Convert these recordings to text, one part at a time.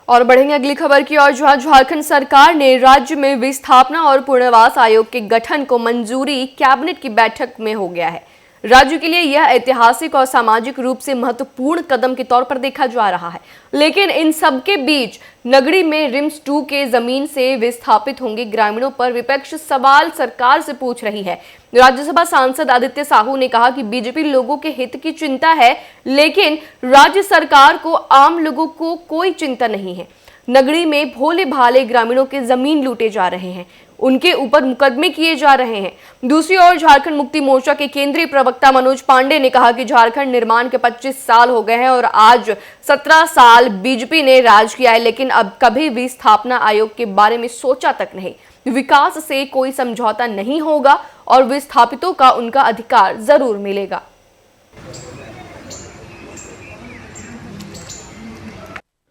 और बढ़ेंगे अगली खबर की ओर, जहां झारखंड सरकार ने राज्य में विस्थापना और पुनर्वास आयोग के गठन को मंजूरी कैबिनेट की बैठक में हो गया है। राज्य के लिए यह ऐतिहासिक और सामाजिक रूप से महत्वपूर्ण कदम के तौर पर देखा जा रहा है। लेकिन इन सब के बीच नगड़ी में रिम्स 2 के जमीन से विस्थापित होंगे ग्रामीणों पर विपक्ष सवाल सरकार से पूछ रही है। राज्यसभा सांसद आदित्य साहू ने कहा कि बीजेपी लोगों के हित की चिंता है, लेकिन राज्य सरकार को आम लोगों को कोई चिंता नहीं है। नगरी में भोले भाले ग्रामीणों के जमीन लूटे जा रहे हैं, उनके ऊपर मुकदमे किए जा रहे हैं। दूसरी ओर झारखंड मुक्ति मोर्चा के केंद्रीय प्रवक्ता मनोज पांडे ने कहा कि झारखंड निर्माण के 25 साल हो गए हैं और आज 17 साल बीजेपी ने राज किया है, लेकिन अब कभी भी स्थापना आयोग के बारे में सोचा तक नहीं। विकास से कोई समझौता नहीं होगा और विस्थापितों का उनका अधिकार जरूर मिलेगा।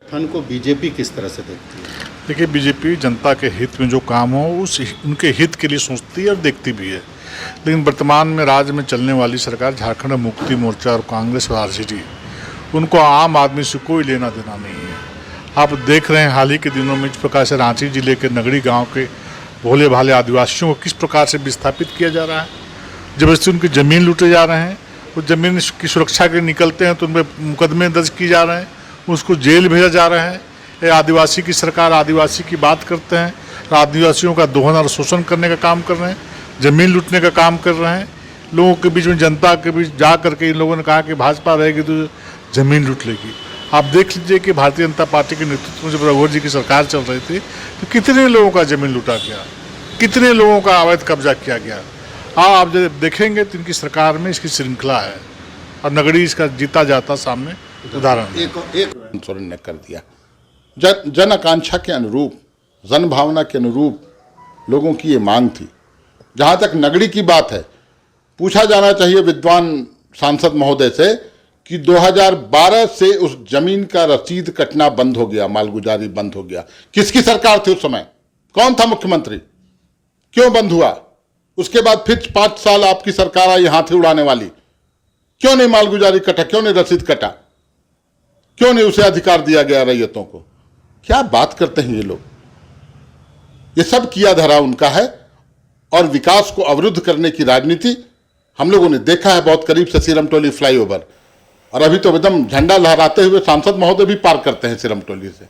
गठन को बीजेपी किस तरह से देखती है? देखिए, बीजेपी जनता के हित में जो काम हो उनके हित के लिए सोचती है और देखती भी है। लेकिन वर्तमान में राज्य में चलने वाली सरकार झारखंड मुक्ति मोर्चा और कांग्रेस और आरजेडी, उनको आम आदमी से कोई लेना देना नहीं है। आप देख रहे हैं हाल ही के दिनों में जिस प्रकार से रांची जिले के नगड़ी गांव के भोले भाले आदिवासियों को किस प्रकार से विस्थापित किया जा रहा है, जबरदस्ती उनकी ज़मीन लूटे जा रहे हैं। वो ज़मीन की सुरक्षा के निकलते हैं तो उन पर मुकदमे दर्ज किए जा रहे हैं, उसको जेल भेजा जा रहा है। ये आदिवासी की सरकार आदिवासी की बात करते हैं, आदिवासियों का दोहन और शोषण करने का काम कर रहे हैं, ज़मीन लूटने का काम कर रहे हैं। लोगों के बीच में, जनता के बीच जा करके इन लोगों ने कहा कि भाजपा रहेगी तो ज़मीन लूट लेगी। आप देख लीजिए कि भारतीय जनता पार्टी के नेतृत्व में जब रघुवर जी की सरकार चल रही थी तो कितने लोगों का ज़मीन लूटा गया, कितने लोगों का अवैध कब्जा किया गया। आप जब देखेंगे तो इनकी सरकार में इसकी श्रृंखला है और नगरी इसका जीता जाता सामने उदाहरण एक सोरेन ने कर दिया। जन आकांक्षा के अनुरूप, जन भावना के अनुरूप लोगों की ये मांग थी। जहाँ तक नगरी की बात है, पूछा जाना चाहिए विद्वान सांसद महोदय से कि 2012 से उस जमीन का रसीद कटना बंद हो गया, मालगुजारी बंद हो गया। किसकी सरकार थी उस समय? कौन था मुख्यमंत्री? क्यों बंद हुआ? उसके बाद फिर 5 साल आपकी सरकार आई हाथी उड़ाने वाली। क्यों नहीं मालगुजारी कटा? क्यों नहीं रसीद कटा? क्यों नहीं उसे अधिकार दिया गया रैयतों को? क्या बात करते हैं ये लोग? ये सब किया धरा उनका है और विकास को अवरुद्ध करने की राजनीति हम लोगों ने देखा है बहुत करीब से। सिरमटोली फ्लाईओवर, और अभी तो एकदम झंडा लहराते हुए सांसद महोदय भी पार करते हैं सिरमटोली से।